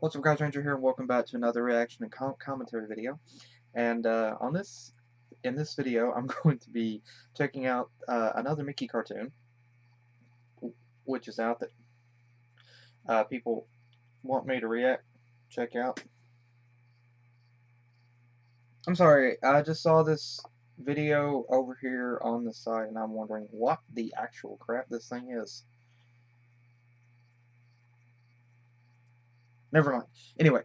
What's up, guys? Ranger here, and welcome back to another reaction and commentary video. And in this video, I'm going to be checking out another Mickey cartoon, which is out that people want me to check out. I'm sorry, I just saw this video over here on the site, and I'm wondering what the actual crap this thing is. Never mind. Anyway,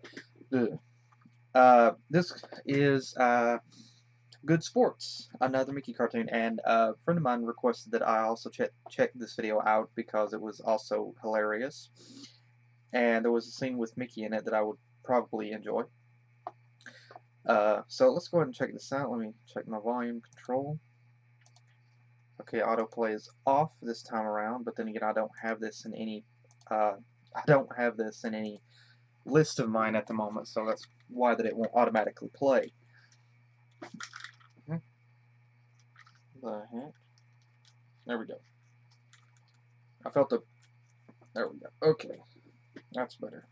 this is Good Sports, another Mickey cartoon, and a friend of mine requested that I also check this video out because it was also hilarious, and there was a scene with Mickey in it that I would probably enjoy. So let's go ahead and check this out. Let me check my volume control. Okay, autoplay is off this time around, but then again, I don't have this in any list of mine at the moment, so that's why that it won't automatically play. The heck? There we go. I felt the... There we go. Okay. That's better.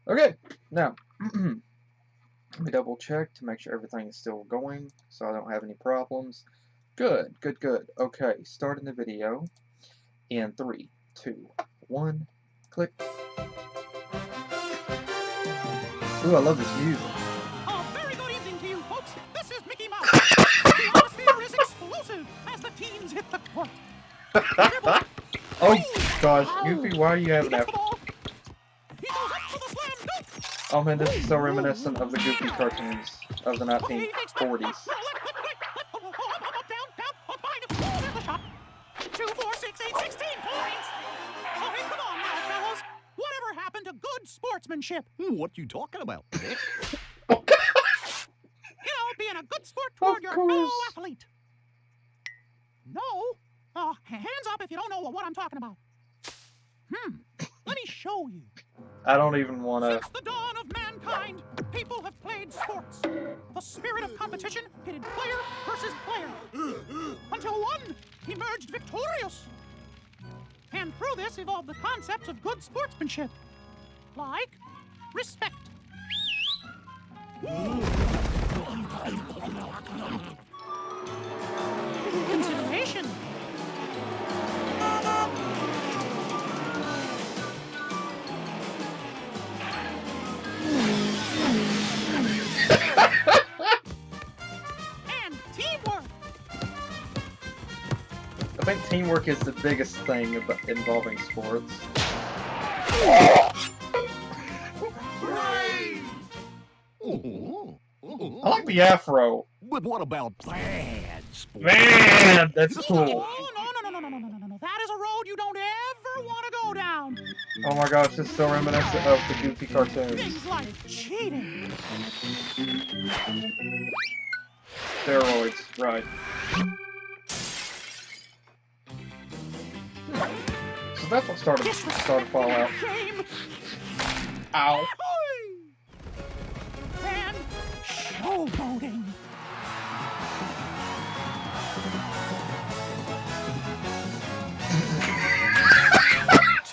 Okay, now, let me double check to make sure everything is still going, so I don't have any problems. Good, good, good. Okay, starting the video in 3, 2, 1, click. Ooh, I love this music. Very good evening to you, folks. This is Mickey Mouse. The atmosphere is explosive as the teens hit the court. Oh gosh, Goofy, why do you have that? He goes up for the slam dunk. Oh man, this is so reminiscent of the Goofy cartoons of the 1940s. Up, behind him. Oh, there's the shot. 2, 4, 6, 8, 16 points. Oh, hey, come on now, fellas. Whatever happened to good sportsmanship? What you talking about, Dick? Being a good sport toward your fellow athlete. No? Hands up if you don't know what I'm talking about. Let me show you. I don't even want to... Since the dawn of mankind, people have played sports. The spirit of competition pitted player versus player. Until one emerged victorious. And through this evolved the concepts of good sportsmanship. Like respect. Consideration. And teamwork. I think teamwork is the biggest thing involving sports. I like the afro. But what about bad sports? Man, that's cool. No. That is a road you don't ever want to go down. Oh my gosh, this is so reminiscent of the Goofy cartoons. Things like cheating. Steroids, right. So that's what started Fallout. Game. Ow. And showboating.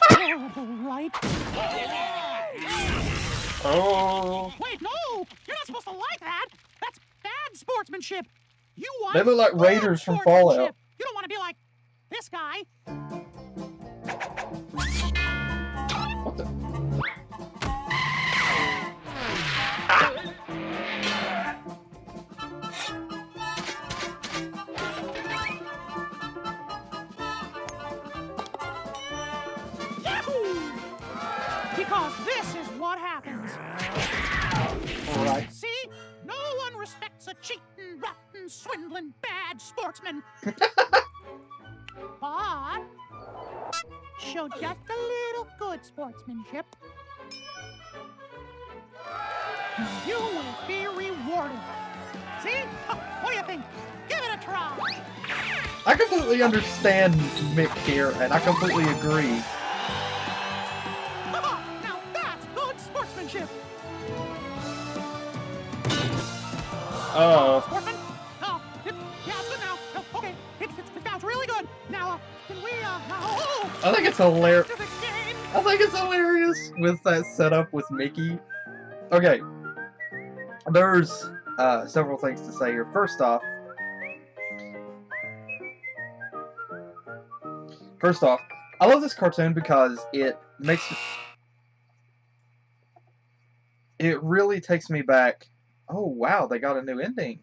Terrible, right? Oh. Wait, no! You're not supposed to like that! That's bad sportsmanship! You want They look like Raiders from Fallout. You don't want to be like this guy. What the? Yahoo! Because this is what happens. Alright. See? No one respects a cheating, rotten, swindling, bad sportsman. But show just a little good sportsmanship. You will be rewarded. See? What do you think? Give it a try. I completely understand Mick here, and I completely agree. Now that's good sportsmanship. Sportsman? Yeah, it's good now. Okay, it sounds really good. Now, can we, I think it's hilarious. After the game, I think it's hilarious with that setup with Mickey. Okay, there's several things to say here. First off, I love this cartoon because it really takes me back. Oh wow, they got a new ending.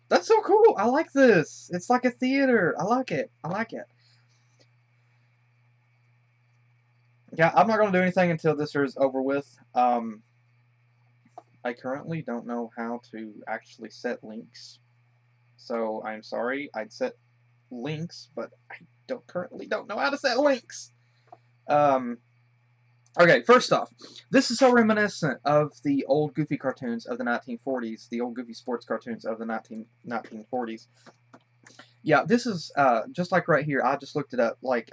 That's so cool. I like this. It's like a theater. I like it. I like it. Yeah, I'm not going to do anything until this is over with. I currently don't know how to actually set links. So I'm sorry. I'd set links, but I currently don't know how to set links. Okay, first off, this is so reminiscent of the old Goofy cartoons of the 1940s, the old Goofy sports cartoons of the 1940s. Yeah, this is just like right here. I just looked it up, like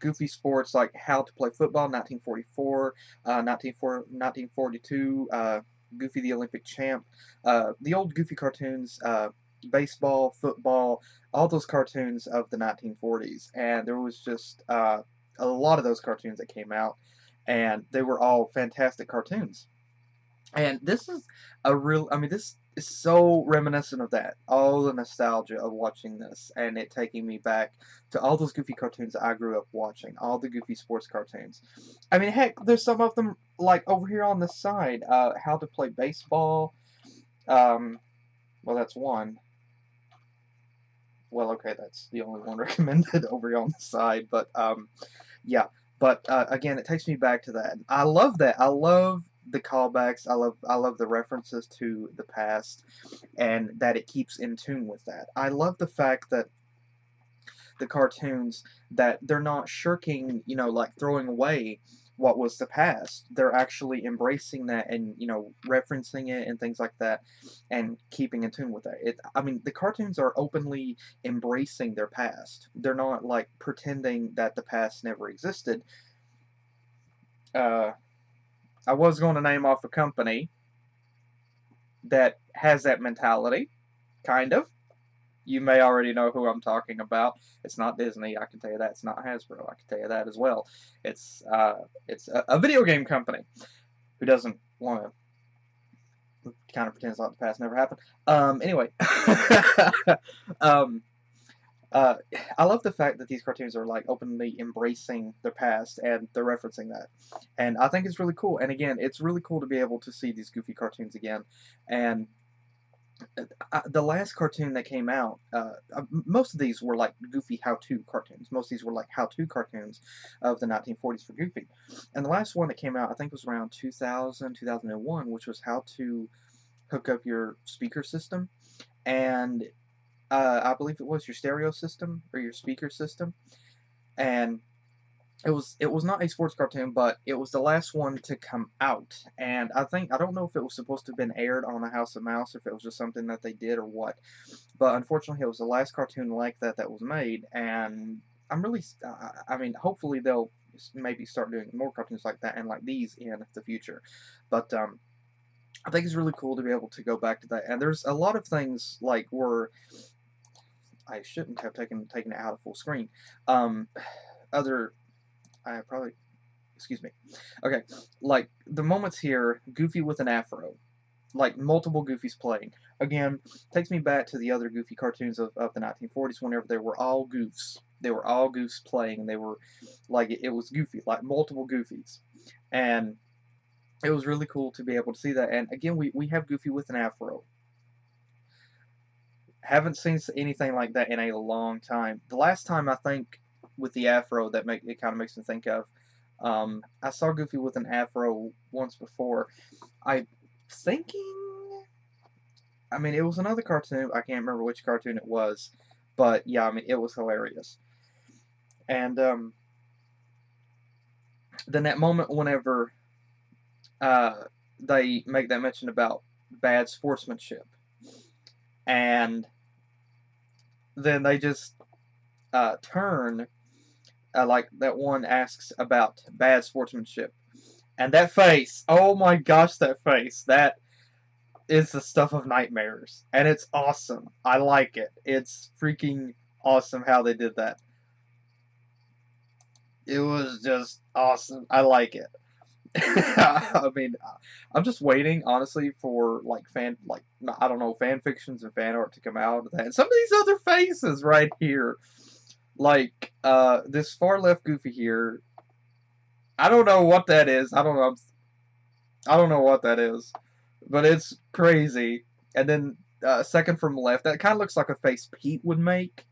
Goofy sports, like how to play football, 1944, 1942, Goofy the Olympic champ, the old Goofy cartoons, baseball, football, all those cartoons of the 1940s, and there was just a lot of those cartoons that came out, and they were all fantastic cartoons. And this is a real, I mean, this is so reminiscent of that. All the nostalgia of watching this, and it taking me back to all those Goofy cartoons that I grew up watching, all the Goofy sports cartoons. I mean, heck, there's some of them, like, over here on the side, how to play baseball, well, that's one. Well, okay, that's the only one recommended over here on the side, but, yeah. But, again, it takes me back to that. I love that. I love the callbacks. I love the references to the past, and that it keeps in tune with that. I love the fact that the cartoons, that they're not shirking, you know, like throwing away what was the past. They're actually embracing that and, you know, referencing it and things like that, and keeping in tune with that. I mean, the cartoons are openly embracing their past. They're not like pretending that the past never existed. I was going to name off a company that has that mentality, kind of. You may already know who I'm talking about. It's not Disney, I can tell you that. It's not Hasbro, I can tell you that as well. It's a video game company who doesn't want to kind of pretends like the past never happened. Anyway, I love the fact that these cartoons are like openly embracing their past and they're referencing that, and I think it's really cool. And again, it's really cool to be able to see these Goofy cartoons again. And the last cartoon that came out, most of these were like Goofy how-to cartoons. Most of these were like how-to cartoons of the 1940s for Goofy. And the last one that came out, I think, was around 2000, 2001, which was how to hook up your speaker system. And I believe it was your stereo system or your speaker system. And it was not a sports cartoon, but it was the last one to come out. And I don't know if it was supposed to have been aired on the House of Mouse, or if it was just something that they did or what. But unfortunately, it was the last cartoon like that that was made. And I'm really, I mean, hopefully they'll maybe start doing more cartoons like that and like these in the future. But I think it's really cool to be able to go back to that. And there's a lot of things like where I shouldn't have taken it out of full screen. I probably, excuse me. Okay, like the moments here, Goofy with an afro, like multiple Goofies playing. Again, takes me back to the other Goofy cartoons of the 1940s, whenever they were all goofs. They were all goofs playing, and they were like, it was Goofy, like multiple Goofies. And it was really cool to be able to see that. And again, we have Goofy with an afro. Haven't seen anything like that in a long time. The last time, I think, with the afro that it kind of makes me think of, I saw Goofy with an afro once before. I mean, it was another cartoon. I can't remember which cartoon it was, but yeah, I mean, it was hilarious. And then that moment whenever they make that mention about bad sportsmanship, and then they just turn, like that one asks about bad sportsmanship, and that face, oh my gosh, that face, that is the stuff of nightmares, and it's awesome. I like it. It's freaking awesome how they did that. It was just awesome. I like it. I mean, I'm just waiting, honestly, for like I don't know, fan fictions and fan art to come out of that. And some of these other faces right here, like this far left Goofy here. I don't know what that is. I don't know what that is, but it's crazy. And then second from left, that kind of looks like a face Pete would make.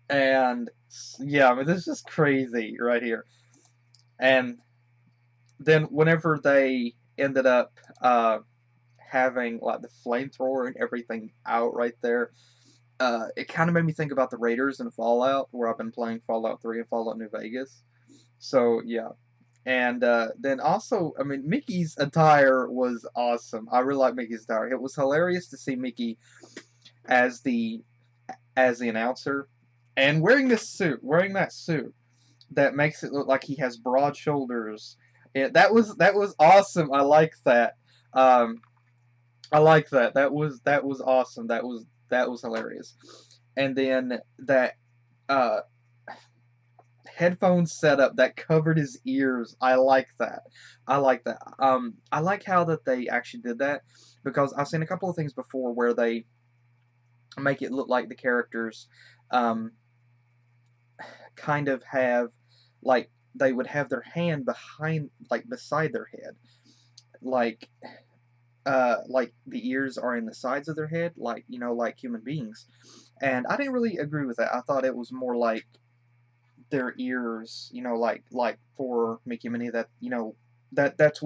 And yeah, I mean, this is just crazy right here. And then whenever they ended up having like the flamethrower and everything out right there, it kind of made me think about the Raiders and Fallout, where I've been playing Fallout 3 and Fallout New Vegas. So yeah. And then also, I mean, Mickey's attire was awesome. I really like Mickey's attire. It was hilarious to see Mickey as the announcer and wearing that suit that makes it look like he has broad shoulders. That was awesome. I like that. I like that. That was awesome. That was hilarious. And then that uh, headphone setup that covered his ears. I like that. I like that. I like how that they actually did that, because I've seen a couple of things before where they make it look like the characters um, kind of have, like, they would have their hand behind, like, beside their head, like the ears are in the sides of their head, like, you know, like human beings. And I didn't really agree with that. I thought it was more like their ears, you know, like for Mickey and Minnie, that, you know, that's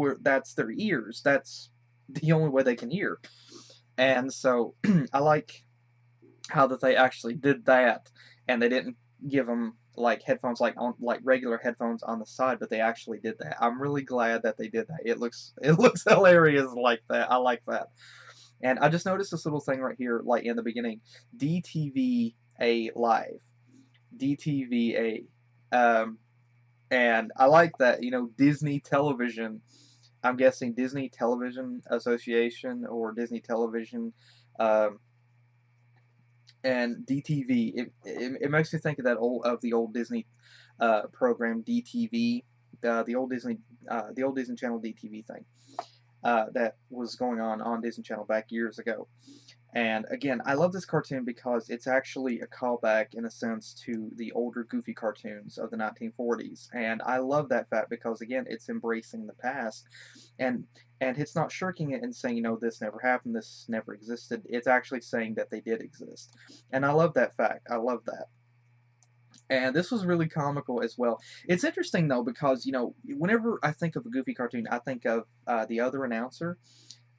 their ears. That's the only way they can hear. And so I like how that they actually did that, and they didn't give them like headphones, like on like regular headphones on the side, but they actually did that. I'm really glad that they did that. It looks hilarious like that. I like that. And I just noticed this little thing right here, like in the beginning, DTVA live, DTVA, and I like that. You know, Disney Television. I'm guessing Disney Television Association or Disney Television. Um, and DTV. It makes me think of the old Disney program DTV, the old Disney Channel DTV thing that was going on Disney Channel back years ago. And again, I love this cartoon because it's actually a callback, in a sense, to the older Goofy cartoons of the 1940s. And I love that fact because, again, it's embracing the past. And it's not shirking it and saying, you know, this never happened, this never existed. It's actually saying that they did exist. And I love that fact. I love that. And this was really comical as well. It's interesting, though, because, you know, whenever I think of a Goofy cartoon, I think of the other announcer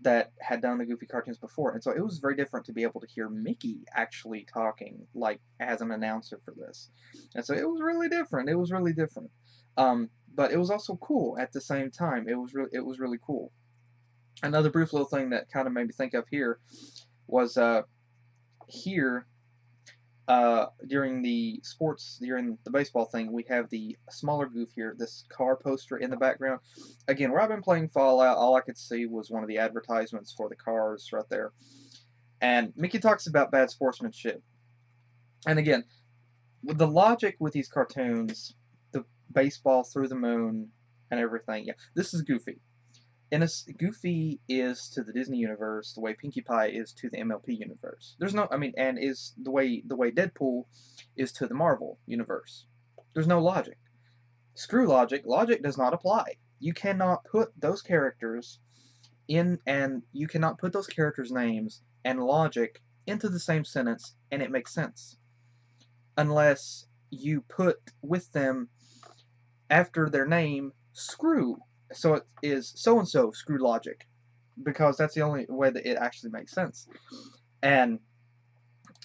that had done the Goofy cartoons before. And so it was very different to be able to hear Mickey actually talking, like, as an announcer for this. And so it was really different. It was really different. But it was also cool at the same time. It was really cool. Another brief little thing that kind of made me think of here was here during during the baseball thing, we have the smaller Goof here, this car poster in the background. Again, where I've been playing Fallout, all I could see was one of the advertisements for the cars right there. And Mickey talks about bad sportsmanship. And again, with the logic with these cartoons, the baseball through the moon and everything, yeah, this is Goofy. Goofy is to the Disney universe the way Pinkie Pie is to the MLP universe. There's no, I mean, and is the way Deadpool is to the Marvel universe. There's no logic. Screw logic. Logic does not apply. You cannot put those characters in, and you cannot put those characters' names and logic into the same sentence and it makes sense. Unless you put with them after their name screw. So it is so-and-so screw logic, because that's the only way that it actually makes sense. And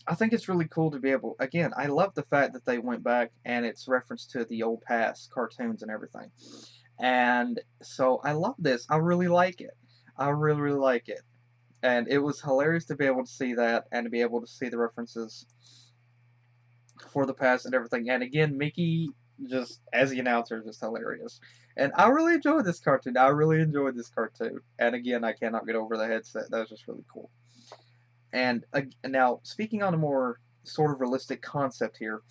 I think it's really cool to be able, again, I love the fact that they went back and it's reference to the old past cartoons and everything. And so I love this. I really like it. I really, really like it. And it was hilarious to be able to see that and to be able to see the references for the past and everything. And again, Mickey, just as the announcer, just hilarious. And I really enjoyed this cartoon. I really enjoyed this cartoon. And again, I cannot get over the headset. That was just really cool. And now, speaking on a more sort of realistic concept here.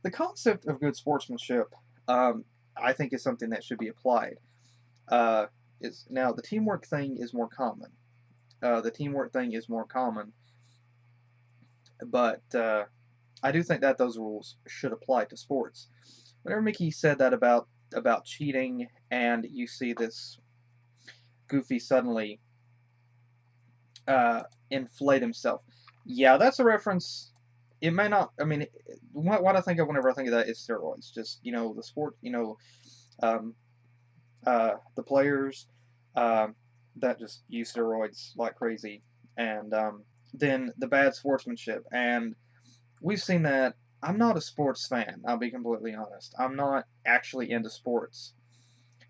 The concept of good sportsmanship, I think, is something that should be applied. Is now the teamwork thing is more common. But I do think that those rules should apply to sports. Whenever Mickey said that about cheating, and you see this Goofy suddenly inflate himself, yeah, that's a reference. It may not. I mean, what I think of whenever I think of that is steroids. Just the sport. Um, the players that just use steroids like crazy, and then the bad sportsmanship. And we've seen that. I'm not a sports fan. I'll be completely honest. I'm not actually into sports.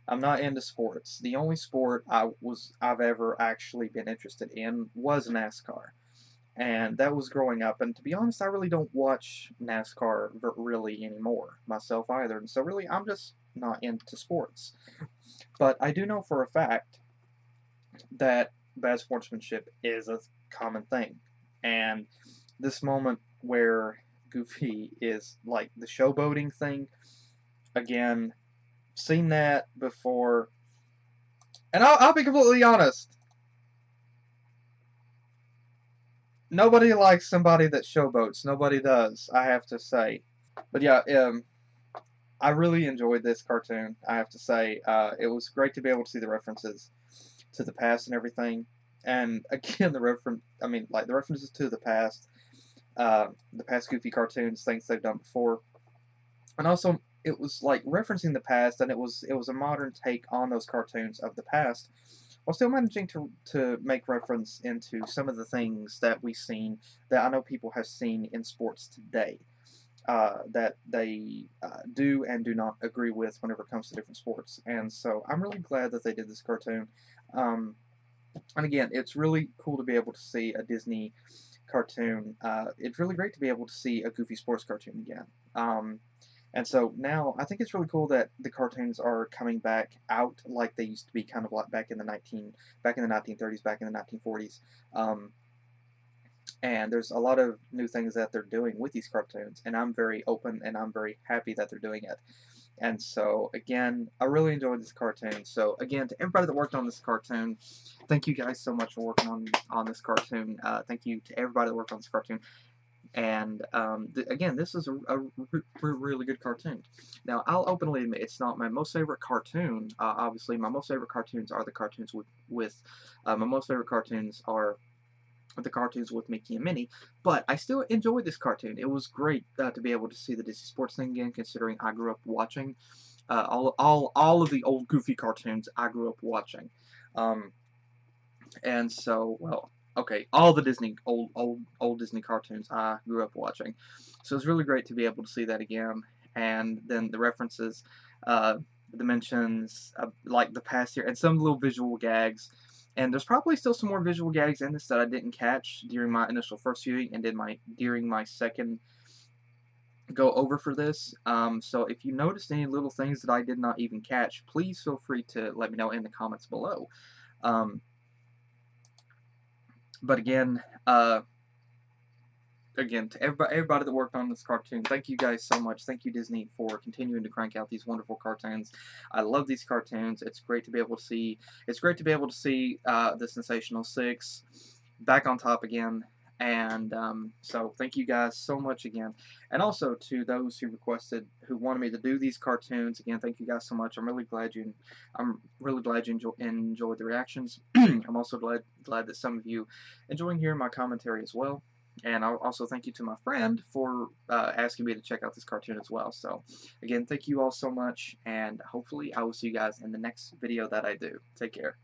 I'm not into sports. The only sport I've ever actually been interested in was NASCAR, and that was growing up. And to be honest, I really don't watch NASCAR really anymore myself either. And so really, I'm just not into sports. But I do know for a fact that bad sportsmanship is a common thing, and this moment where Goofy is like the showboating thing again, seen that before, and I'll be completely honest. Nobody likes somebody that showboats. Nobody does, I have to say. But yeah, I really enjoyed this cartoon. I have to say, it was great to be able to see the references to the past and everything. And again, the references to the past Goofy cartoons, things they've done before, and also it was like referencing the past, and it was a modern take on those cartoons of the past, while still managing to make reference into some of the things that we've seen that I know people have seen in sports today, that they do and do not agree with whenever it comes to different sports. And so I'm really glad that they did this cartoon. And again, it's really cool to be able to see a Disney cartoon. It's really great to be able to see a Goofy sports cartoon again. And so now I think it's really cool that the cartoons are coming back out like they used to be, kind of like back in the 1930s, back in the 1940s. And there's a lot of new things that they're doing with these cartoons, and I'm very open and I'm very happy that they're doing it. And so again, I really enjoyed this cartoon. So again, to everybody that worked on this cartoon, thank you guys so much for working on this cartoon. Thank you to everybody that worked on this cartoon. And again, this is a really good cartoon. Now, I'll openly admit it's not my most favorite cartoon. Obviously, my most favorite cartoons are the cartoons my most favorite cartoons are the cartoons with Mickey and Minnie, but I still enjoyed this cartoon. It was great to be able to see the Disney Sports thing again, considering I grew up watching all of the old Goofy cartoons I grew up watching. And so, well, okay, all the Disney old Disney cartoons I grew up watching. So it's really great to be able to see that again, and then the references, the mentions, like the past year, and some little visual gags. And there's probably still some more visual gags in this that I didn't catch during my initial first viewing and during my second go over for this. So if you noticed any little things that I did not even catch, please feel free to let me know in the comments below. But again, to everybody that worked on this cartoon, thank you guys so much. Thank you, Disney, for continuing to crank out these wonderful cartoons. I love these cartoons. It's great to be able to see. It's great to be able to see the Sensational Six back on top again. And so thank you guys so much again. And also to those who wanted me to do these cartoons again, thank you guys so much. I'm really glad you enjoyed the reactions. I'm also glad that some of you enjoying hearing my commentary as well. And I'll also thank you to my friend for asking me to check out this cartoon as well. So, again, thank you all so much, and hopefully I will see you guys in the next video that I do. Take care.